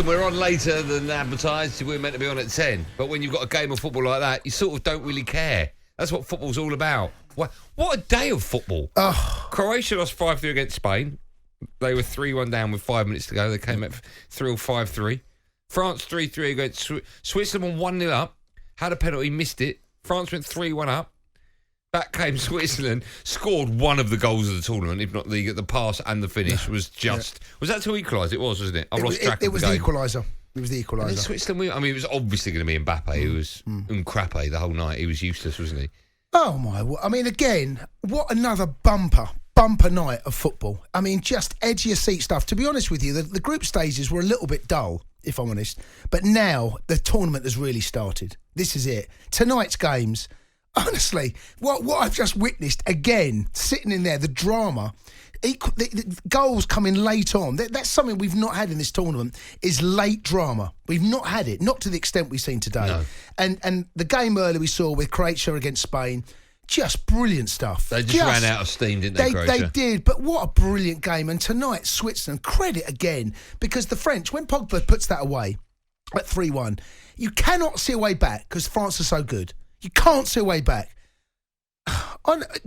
We're on later than advertised. We're meant to be on at 10. But when you've got a game of football like that, you sort of don't really care. That's what football's all about. What a day of football. Croatia lost 5-3 against Spain. They were 3-1 down with 5 minutes to go. They came up 5-3. France 3-3 against Switzerland, 1-0 up. Had a penalty, missed it. France went 3-1 up. Back came Switzerland, scored one of the goals of the tournament, if not the pass and the finish was just... Yeah. Was that to equalise? It was, wasn't it? I've lost track of the game. It was the equaliser. It was the equaliser. Switzerland, I mean, it was obviously going to be Mbappe. He was Uncrappe the whole night. He was useless, wasn't he? Oh, my... I mean, again, what another bumper night of football. I mean, just edge-of-your-seat stuff. To be honest with you, the group stages were a little bit dull, if I'm honest. But now the tournament has really started. This is it. Tonight's games... Honestly, what I've just witnessed, again, sitting in there, the drama, the goals coming late on, that's something we've not had in this tournament, is late drama. We've not had it, not to the extent we've seen today. No. And the game earlier we saw with Croatia against Spain, just brilliant stuff. They just ran out of steam, didn't they, Croatia? They did, but what a brilliant game. And tonight, Switzerland, credit again, because the French, when Pogba puts that away at 3-1, you cannot see a way back because France are so good. You can't see a way back.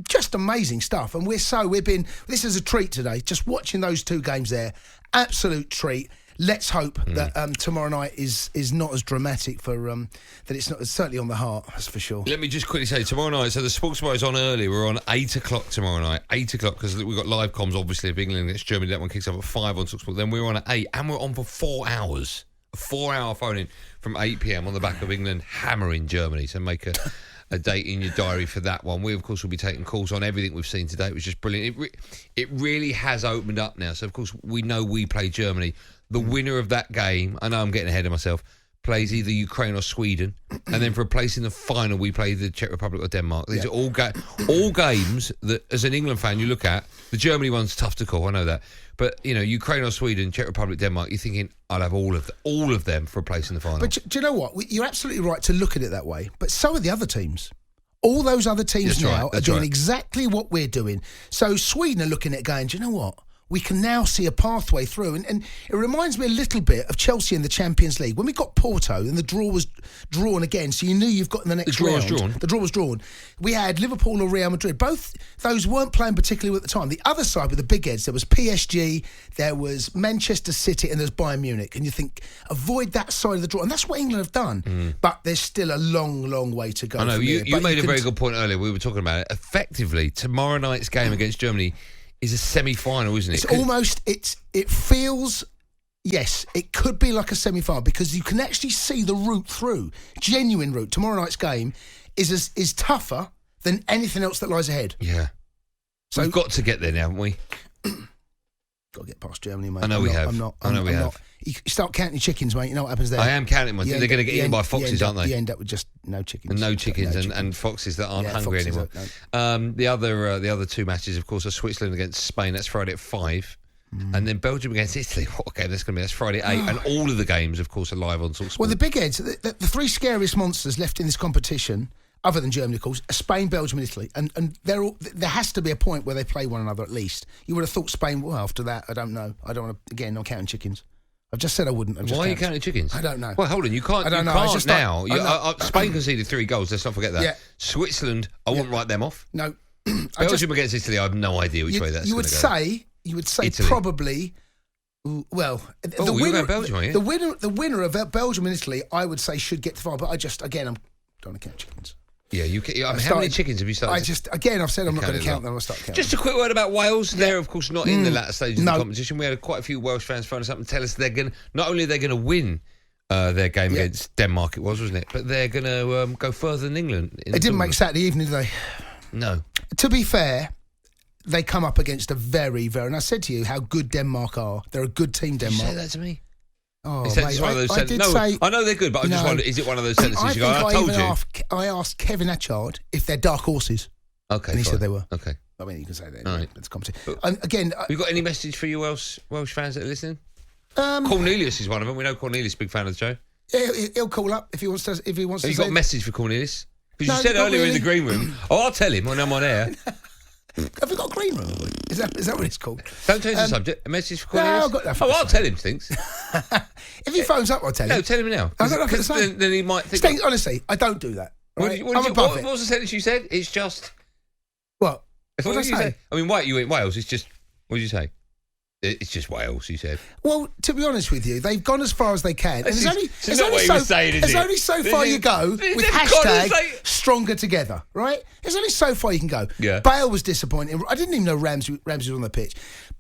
Just amazing stuff. And this is a treat today. Just watching those two games there. Absolute treat. Let's hope that tomorrow night is not as dramatic for that it's not. It's certainly on the heart, that's for sure. Let me just quickly say, tomorrow night, so the Sports Bar is on early. We're on 8 o'clock tomorrow night. 8 o'clock, because we've got live comms, obviously, of England against Germany. That one kicks off at 5 on talkSPORT. Then we're on at 8, and we're on for 4 hours. A 4-hour phone-in from 8 p.m. on the back of England hammering Germany. So make a date in your diary for that one. We, of course, will be taking calls on everything we've seen today. It was just brilliant. It really has opened up now. So, of course, we know we play Germany. The winner of that game, I know I'm getting ahead of myself, plays either Ukraine or Sweden. And then for a place in the final, we play the Czech Republic or Denmark. These are all games that, as an England fan, you look at. The Germany one's tough to call, I know that. But, you know, Ukraine or Sweden, Czech Republic, Denmark, you're thinking, I'll have all of them for a place in the final. But do you know what? You're absolutely right to look at it that way. But so are the other teams. All those other teams are doing exactly what we're doing. So Sweden are looking at it going, do you know what? We can now see a pathway through. And it reminds me a little bit of Chelsea in the Champions League. When we got Porto and the draw was drawn again, so you knew you've got in the next round. The draw was drawn. We had Liverpool or Real Madrid. Both those weren't playing particularly at the time. The other side with the big heads, there was PSG, there was Manchester City, and there's Bayern Munich. And you think, avoid that side of the draw. And that's what England have done. But there's still a long, long way to go. I know, you made a very good point earlier. We were talking about it. Effectively, tomorrow night's game against Germany is a semi-final, isn't it? It's almost, it feels, yes, it could be like a semi-final because you can actually see the route through, genuine route. Tomorrow night's game is tougher than anything else that lies ahead. Yeah. So we've got to get there now, haven't we? Got to get past Germany, mate. I know we have. I'm not. You start counting your chickens, mate. You know what happens there. I am counting them. They're going to get eaten by foxes, aren't they? You end up with just no chickens. And no chickens, and foxes that aren't hungry anymore. The other two matches, of course, are Switzerland against Spain. That's Friday at 5. And then Belgium against Italy. What a game that's going to be. That's Friday at 8. And all of the games, of course, are live on talkSPORT. Well, the big heads, the three scariest monsters left in this competition, other than Germany, of course, are Spain, Belgium and Italy. And there has to be a point where they play one another at least. You would have thought Spain, well, after that, I don't know. I don't want to, again, I'm counting chickens. I've just said I wouldn't. Why are you counting chickens? I don't know. Well, hold on. You can't. I don't know. Can't now. Spain conceded 3 goals. Let's not forget that. Yeah. Switzerland, I wouldn't write them off. No. Belgium against Italy, I have no idea which way that's going to go. You would say Italy. Probably. Well, the winner, Belgium, are you? the winner of Belgium and Italy, I would say should get to the final. But I don't want to count chickens. Yeah, how many chickens have you started? I've said I'm not going to count them. I'll start counting. Just a quick word about Wales. They're, of course, not in the latter stages of the competition. We had quite a few Welsh fans phone us up and tell us not only are they going to win their game against Denmark, wasn't it? But they're going to go further than England. They didn't make Saturday evening, did they? No. To be fair, they come up against a very, very... And I said to you how good Denmark are. They're a good team, Denmark. Did you say that to me? Oh, mate, I did say... I know they're good, but I just wonder, is it one of those sentences you go, I told you? I asked Kevin Atchard if they're dark horses. Okay, and he said they were. Okay. I mean, you can say that. All right. It's competition. Again... Have you got any message for you Welsh fans that are listening? Cornelius is one of them. We know Cornelius, big fan of the show. Yeah, he'll call up if he wants to. Have you got a message for Cornelius? Because you said earlier in the green room, I'll tell him when I'm on air. Have we got a green room? Is that what it's called? Don't change the subject. A message for Cornelius? No, I've got nothing to I'll say. tell him, Stinks. If he phones up, I'll tell him. No, tell him now. I've got nothing to say. Then he might think... Stinks, honestly, I don't do that. Right? What was the sentence you said? It's just... What? What did I say? I mean, you went Wales. It's just... What did you say? It's just Wales, you said. Well, to be honest with you, they've gone as far as they can. It's not what he was saying, is it? There's only so far you go with hashtag stronger together, right? There's only so far you can go. Yeah. Bale was disappointing. I didn't even know Ramsey was on the pitch.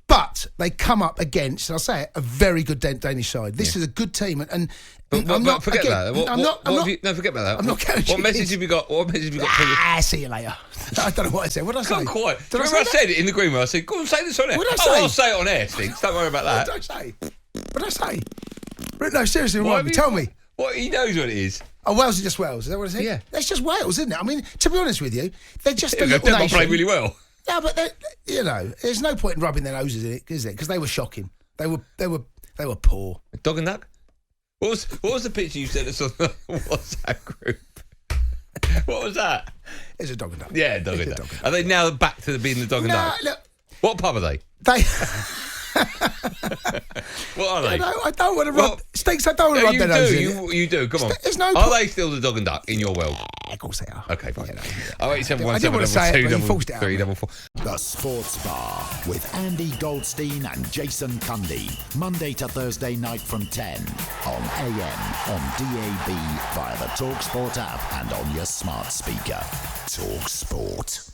But they come up against, and I'll say it, a very good Danish side. This is a good team, and but forget that. No, forget about that. I'm not going. What message have you got? What message have you got? See you later. I don't know what I said. What did I say? Come quiet. Remember I said it in the green room? I said, go on, say this on air. What did I say? I'll say it on air, Stinks. Don't worry about that. What did I say? What did I say? No, seriously, remind me. Tell me. What, he knows what it is. Oh, Wales is just Wales. Is that what I said? Yeah. That's just Wales, isn't it? I mean, to be honest with you, they're just a little They're not nation. playing really well. No, but there's no point in rubbing their noses in it, is there? Because they were shocking. They were poor. Dog and duck. What was the picture you sent us on the WhatsApp group? What was that? It's a dog and duck. Yeah, dog and duck. Are they now back to being the dog and duck? Look, what pub are they? What are they? I don't want to rub... Stinks, I don't want to rub their nose in it. You do, come on. There's no Are they still the dog and duck in your world? Of course they are. Okay, fine. I didn't want to say it, but you forced it out. 344. The Sports Bar with Andy Goldstein and Jason Cundy. Monday to Thursday night from 10 on AM, on DAB, via the talkSPORT app and on your smart speaker. talkSPORT.